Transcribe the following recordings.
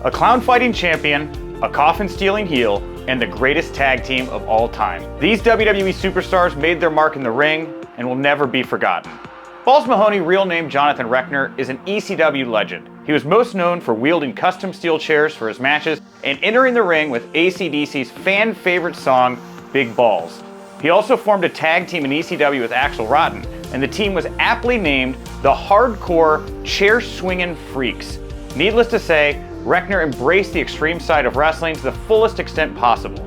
A clown-fighting champion, a coffin-stealing heel, and the greatest tag team of all time. These WWE superstars made their mark in the ring and will never be forgotten. Balls Mahoney, real name Jonathan Reckner, is an ECW legend. He was most known for wielding custom steel chairs for his matches and entering the ring with AC/DC's fan-favorite song, Big Balls. He also formed a tag team in ECW with Axl Rotten, and the team was aptly named the Hardcore Chair-Swingin' Freaks. Needless to say, Reckner embraced the extreme side of wrestling to the fullest extent possible.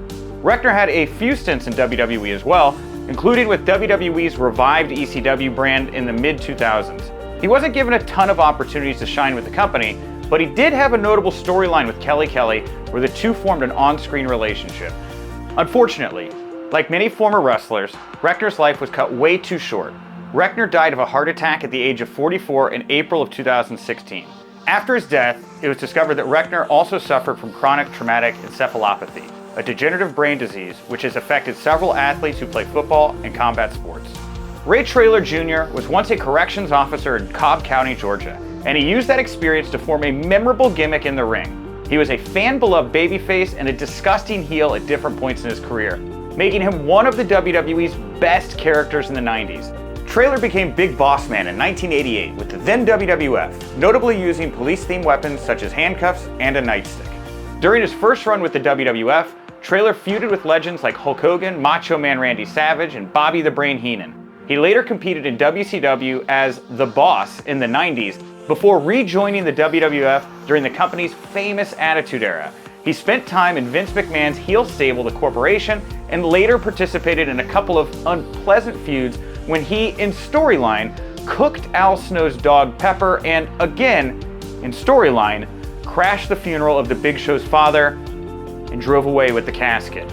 Reckner had a few stints in WWE as well, including with WWE's revived ECW brand in the mid-2000s. He wasn't given a ton of opportunities to shine with the company, but he did have a notable storyline with Kelly Kelly where the two formed an on-screen relationship. Unfortunately, like many former wrestlers, Reckner's life was cut way too short. Reckner died of a heart attack at the age of 44 in April of 2016. After his death, it was discovered that Reckner also suffered from chronic traumatic encephalopathy, a degenerative brain disease which has affected several athletes who play football and combat sports. Ray Traylor Jr. was once a corrections officer in Cobb County, Georgia, and he used that experience to form a memorable gimmick in the ring. He was a fan-beloved babyface and a disgusting heel at different points in his career, making him one of the WWE's best characters in the 90s. Traylor became Big Boss Man in 1988 with the then WWF, notably using police-themed weapons such as handcuffs and a nightstick. During his first run with the WWF, Traylor feuded with legends like Hulk Hogan, Macho Man Randy Savage, and Bobby the Brain Heenan. He later competed in WCW as The Boss in the 90s before rejoining the WWF during the company's famous Attitude Era. He spent time in Vince McMahon's heel stable, The Corporation, and later participated in a couple of unpleasant feuds when he, in storyline, cooked Al Snow's dog Pepper and, again, in storyline, crashed the funeral of the Big Show's father and drove away with the casket.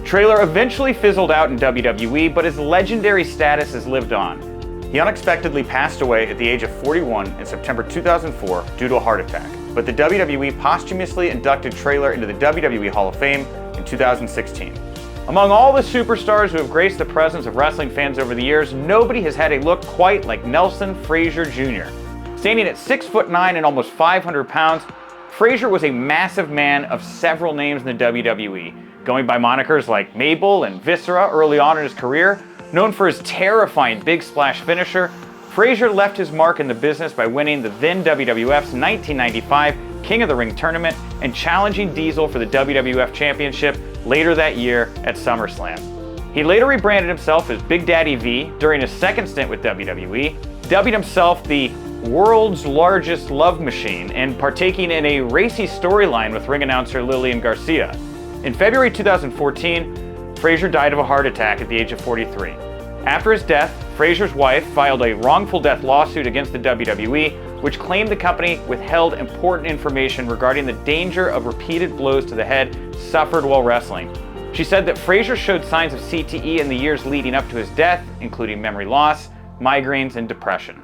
Traylor eventually fizzled out in WWE, but his legendary status has lived on. He unexpectedly passed away at the age of 41 in September 2004 due to a heart attack, but the WWE posthumously inducted Traylor into the WWE Hall of Fame in 2016. Among all the superstars who have graced the presence of wrestling fans over the years, nobody has had a look quite like Nelson Frazier Jr. Standing at 6'9" and almost 500 pounds, Frazier was a massive man of several names in the WWE, going by monikers like Mabel and Viscera early on in his career. Known for his terrifying big splash finisher, Frazier left his mark in the business by winning the then WWF's 1995 King of the Ring tournament and challenging Diesel for the WWF Championship later that year at SummerSlam. He later rebranded himself as Big Daddy V during his second stint with WWE, dubbing himself the world's largest love machine and partaking in a racy storyline with ring announcer Lillian Garcia. In February 2014, Frazier died of a heart attack at the age of 43. After his death, Frazier's wife filed a wrongful death lawsuit against the WWE, which claimed the company withheld important information regarding the danger of repeated blows to the head suffered while wrestling. She said that Frazier showed signs of CTE in the years leading up to his death, including memory loss, migraines, and depression.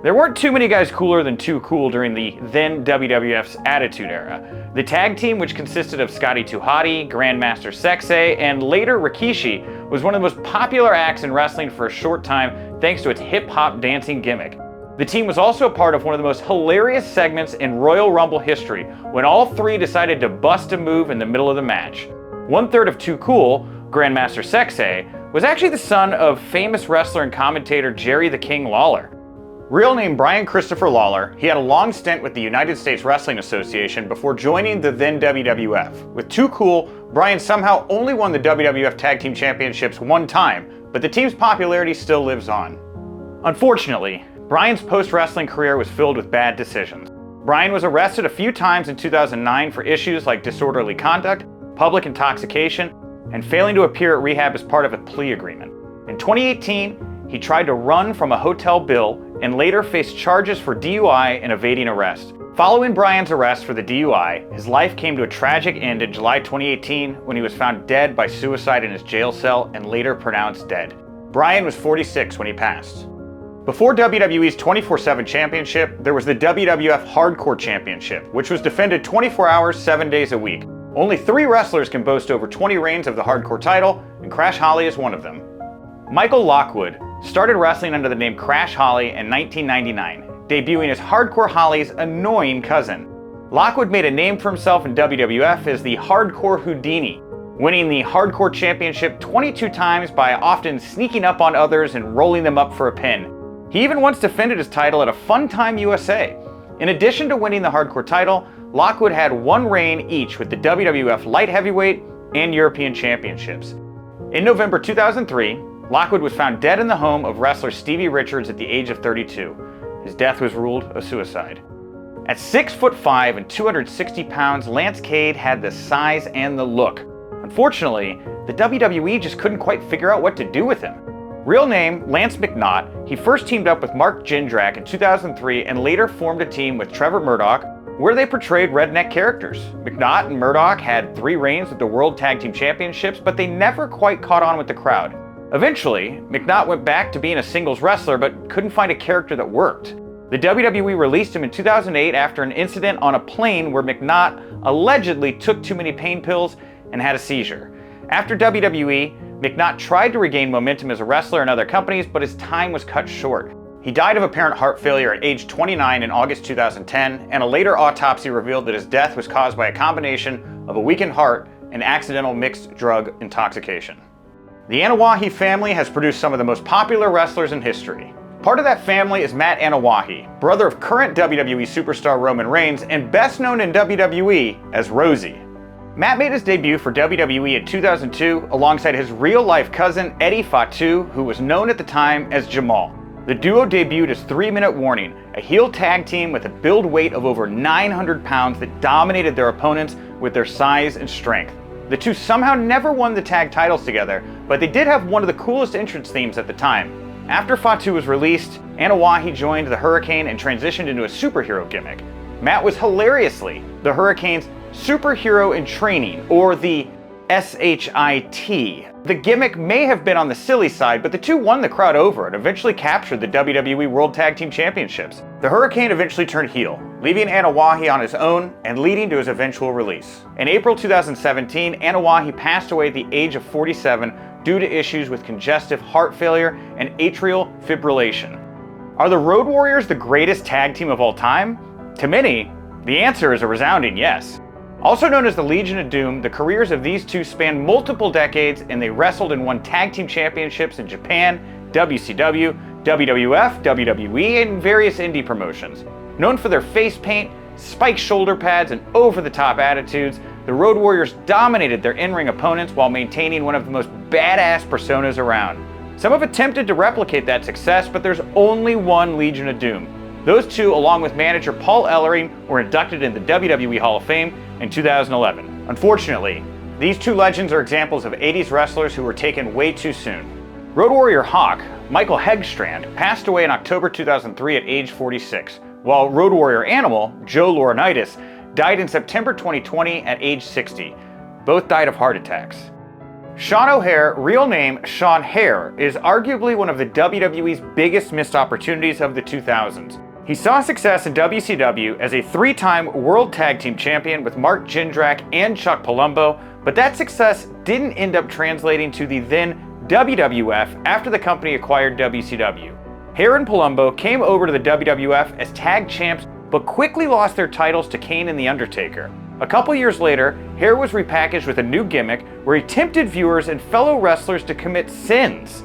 There weren't too many guys cooler than Too Cool during the then WWF's Attitude Era. The tag team, which consisted of Scotty 2 Hotty, Grandmaster Sexay, and later Rikishi, was one of the most popular acts in wrestling for a short time thanks to its hip-hop dancing gimmick. The team was also a part of one of the most hilarious segments in Royal Rumble history when all three decided to bust a move in the middle of the match. One-third of Too Cool, Grandmaster Sexay, was actually the son of famous wrestler and commentator Jerry the King Lawler. Real name Brian Christopher Lawler, he had a long stint with the United States Wrestling Association before joining the then WWF. With Too Cool, Brian somehow only won the WWF Tag Team Championships one time, but the team's popularity still lives on. Unfortunately, Brian's post-wrestling career was filled with bad decisions. Brian was arrested a few times in 2009 for issues like disorderly conduct, public intoxication, and failing to appear at rehab as part of a plea agreement. In 2018, he tried to run from a hotel bill and later faced charges for DUI and evading arrest. Following Brian's arrest for the DUI, his life came to a tragic end in July 2018 when he was found dead by suicide in his jail cell and later pronounced dead. Brian was 46 when he passed. Before WWE's 24/7 Championship, there was the WWF Hardcore Championship, which was defended 24 hours, 7 days a week. Only 3 wrestlers can boast over 20 reigns of the Hardcore title, and Crash Holly is one of them. Michael Lockwood started wrestling under the name Crash Holly in 1999, debuting as Hardcore Holly's annoying cousin. Lockwood made a name for himself in WWF as the Hardcore Houdini, winning the Hardcore Championship 22 times by often sneaking up on others and rolling them up for a pin. He even once defended his title at a Fun Time USA. In addition to winning the Hardcore title, Lockwood had one reign each with the WWF Light Heavyweight and European Championships. In November 2003, Lockwood was found dead in the home of wrestler Stevie Richards at the age of 32. His death was ruled a suicide. At 6'5" and 260 pounds, Lance Cade had the size and the look. Unfortunately, the WWE just couldn't quite figure out what to do with him. Real name, Lance McNaught, he first teamed up with Mark Jindrak in 2003 and later formed a team with Trevor Murdoch, where they portrayed redneck characters. McNaught and Murdoch had 3 reigns with the World Tag Team Championships, but they never quite caught on with the crowd. Eventually, McNaught went back to being a singles wrestler, but couldn't find a character that worked. The WWE released him in 2008 after an incident on a plane where McNaught allegedly took too many pain pills and had a seizure. After WWE, McNaught tried to regain momentum as a wrestler in other companies, but his time was cut short. He died of apparent heart failure at age 29 in August 2010, and a later autopsy revealed that his death was caused by a combination of a weakened heart and accidental mixed drug intoxication. The Anoa'i family has produced some of the most popular wrestlers in history. Part of that family is Matt Anoa'i, brother of current WWE superstar Roman Reigns and best known in WWE as Rosey. Matt made his debut for WWE in 2002 alongside his real-life cousin Eddie Fatu, who was known at the time as Jamal. The duo debuted as 3-Minute Warning, a heel tag team with a build weight of over 900 pounds that dominated their opponents with their size and strength. The two somehow never won the tag titles together, but they did have one of the coolest entrance themes at the time. After Fatu was released, Anoa'i joined the Hurricane and transitioned into a superhero gimmick. Matt was hilariously the Hurricane's superhero in training, or the SHIT. The gimmick may have been on the silly side, but the two won the crowd over and eventually captured the WWE World Tag Team Championships. The Hurricane eventually turned heel, leaving Anoa'i on his own and leading to his eventual release. In April 2017, Anoa'i passed away at the age of 47 due to issues with congestive heart failure and atrial fibrillation. Are the Road Warriors the greatest tag team of all time? To many, the answer is a resounding yes. Also known as the Legion of Doom, the careers of these two span multiple decades, and they wrestled and won tag team championships in Japan, WCW, WWF, WWE, and various indie promotions. Known for their face paint, spiked shoulder pads, and over-the-top attitudes, the Road Warriors dominated their in-ring opponents while maintaining one of the most badass personas around. Some have attempted to replicate that success, but there's only one Legion of Doom. Those two, along with manager Paul Ellering, were inducted in the WWE Hall of Fame in 2011. Unfortunately, these two legends are examples of 80s wrestlers who were taken way too soon. Road Warrior Hawk, Michael Hegstrand, passed away in October 2003 at age 46, while Road Warrior Animal, Joe Laurinaitis, died in September 2020 at age 60. Both died of heart attacks. Sean O'Haire, real name Sean Hare, is arguably one of the WWE's biggest missed opportunities of the 2000s. He saw success in WCW as a 3-time World Tag Team Champion with Mark Jindrak and Chuck Palumbo, but that success didn't end up translating to the then WWF after the company acquired WCW. Hare and Palumbo came over to the WWF as tag champs, but quickly lost their titles to Kane and The Undertaker. A couple years later, Hare was repackaged with a new gimmick where he tempted viewers and fellow wrestlers to commit sins.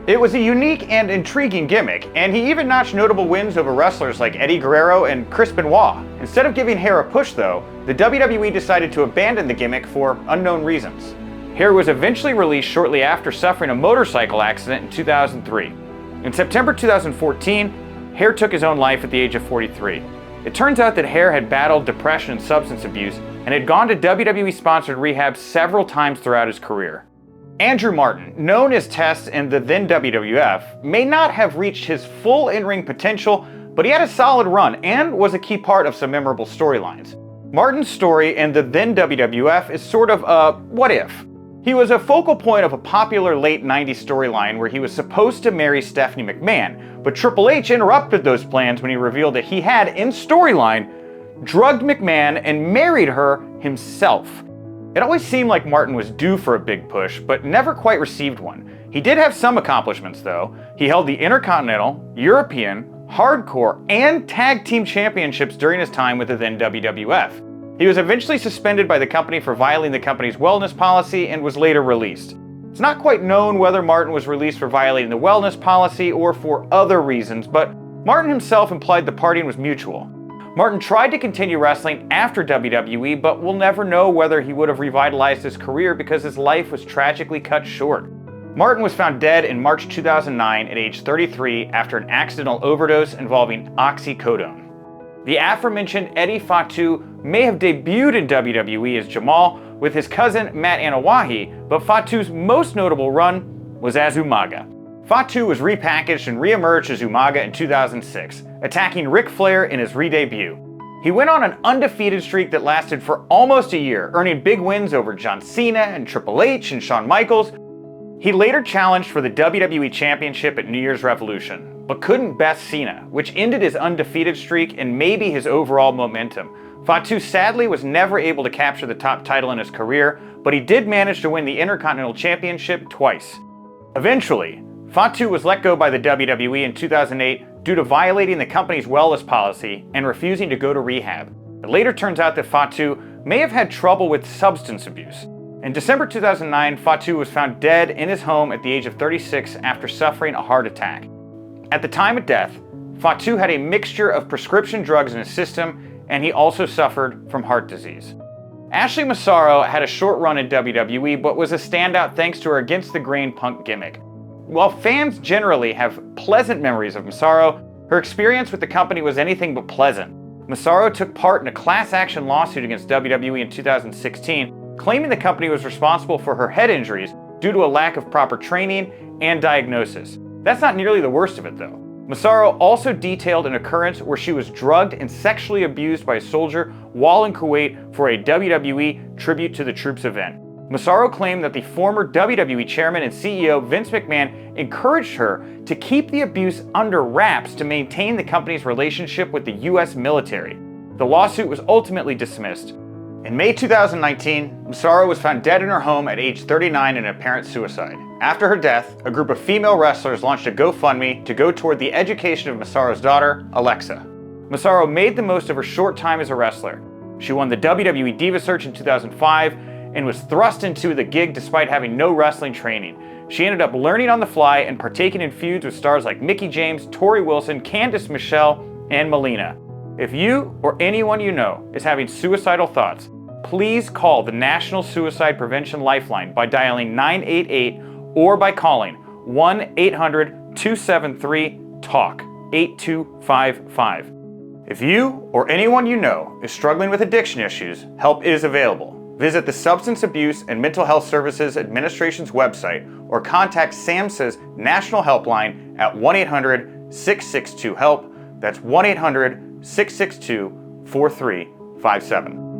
It was a unique and intriguing gimmick, and he even notched notable wins over wrestlers like Eddie Guerrero and Chris Benoit. Instead of giving Hare a push though, the WWE decided to abandon the gimmick for unknown reasons. Hare was eventually released shortly after suffering a motorcycle accident in 2003. In September 2014, Hare took his own life at the age of 43. It turns out that Hare had battled depression and substance abuse and had gone to WWE-sponsored rehab several times throughout his career. Andrew Martin, known as Test in the then WWF, may not have reached his full in-ring potential, but he had a solid run and was a key part of some memorable storylines. Martin's story in the then WWF is sort of a what if. He was a focal point of a popular late 90s storyline where he was supposed to marry Stephanie McMahon, but Triple H interrupted those plans when he revealed that he had, in storyline, drugged McMahon and married her himself. It always seemed like Martin was due for a big push, but never quite received one. He did have some accomplishments though. He held the Intercontinental, European, Hardcore, and Tag Team Championships during his time with the then WWF. He was eventually suspended by the company for violating the company's wellness policy and was later released. It's not quite known whether Martin was released for violating the wellness policy or for other reasons, but Martin himself implied the parting was mutual. Martin tried to continue wrestling after WWE, but we'll never know whether he would have revitalized his career because his life was tragically cut short. Martin was found dead in March 2009 at age 33 after an accidental overdose involving oxycodone. The aforementioned Eddie Fatu may have debuted in WWE as Jamal with his cousin Matt Anoa'i, but Fatu's most notable run was as Umaga. Fatu was repackaged and re-emerged as Umaga in 2006, attacking Ric Flair in his re-debut. He went on an undefeated streak that lasted for almost a year, earning big wins over John Cena and Triple H and Shawn Michaels. He later challenged for the WWE Championship at New Year's Revolution, but couldn't best Cena, which ended his undefeated streak and maybe his overall momentum. Fatu sadly was never able to capture the top title in his career, but he did manage to win the Intercontinental Championship twice. Eventually, Fatu was let go by the WWE in 2008 due to violating the company's wellness policy and refusing to go to rehab. It later turns out that Fatu may have had trouble with substance abuse. In December 2009, Fatu was found dead in his home at the age of 36 after suffering a heart attack. At the time of death, Fatu had a mixture of prescription drugs in his system, and he also suffered from heart disease. Ashley Massaro had a short run in WWE, but was a standout thanks to her against-the-grain punk gimmick. While fans generally have pleasant memories of Massaro, her experience with the company was anything but pleasant. Massaro took part in a class action lawsuit against WWE in 2016, claiming the company was responsible for her head injuries due to a lack of proper training and diagnosis. That's not nearly the worst of it though. Massaro also detailed an occurrence where she was drugged and sexually abused by a soldier while in Kuwait for a WWE Tribute to the Troops event. Massaro claimed that the former WWE chairman and CEO Vince McMahon encouraged her to keep the abuse under wraps to maintain the company's relationship with the US military. The lawsuit was ultimately dismissed. In May 2019, Massaro was found dead in her home at age 39 in apparent suicide. After her death, a group of female wrestlers launched a GoFundMe to go toward the education of Massaro's daughter, Alexa. Massaro made the most of her short time as a wrestler. She won the WWE Diva Search in 2005 and was thrust into the gig despite having no wrestling training. She ended up learning on the fly and partaking in feuds with stars like Mickie James, Tori Wilson, Candice Michelle, and Melina. If you or anyone you know is having suicidal thoughts, please call the National Suicide Prevention Lifeline by dialing 988 or by calling 1-800-273-TALK 8255. If you or anyone you know is struggling with addiction issues, help is available. Visit the Substance Abuse and Mental Health Services Administration's website or contact SAMHSA's National Helpline at 1-800-662-HELP. That's 1-800-662-4357.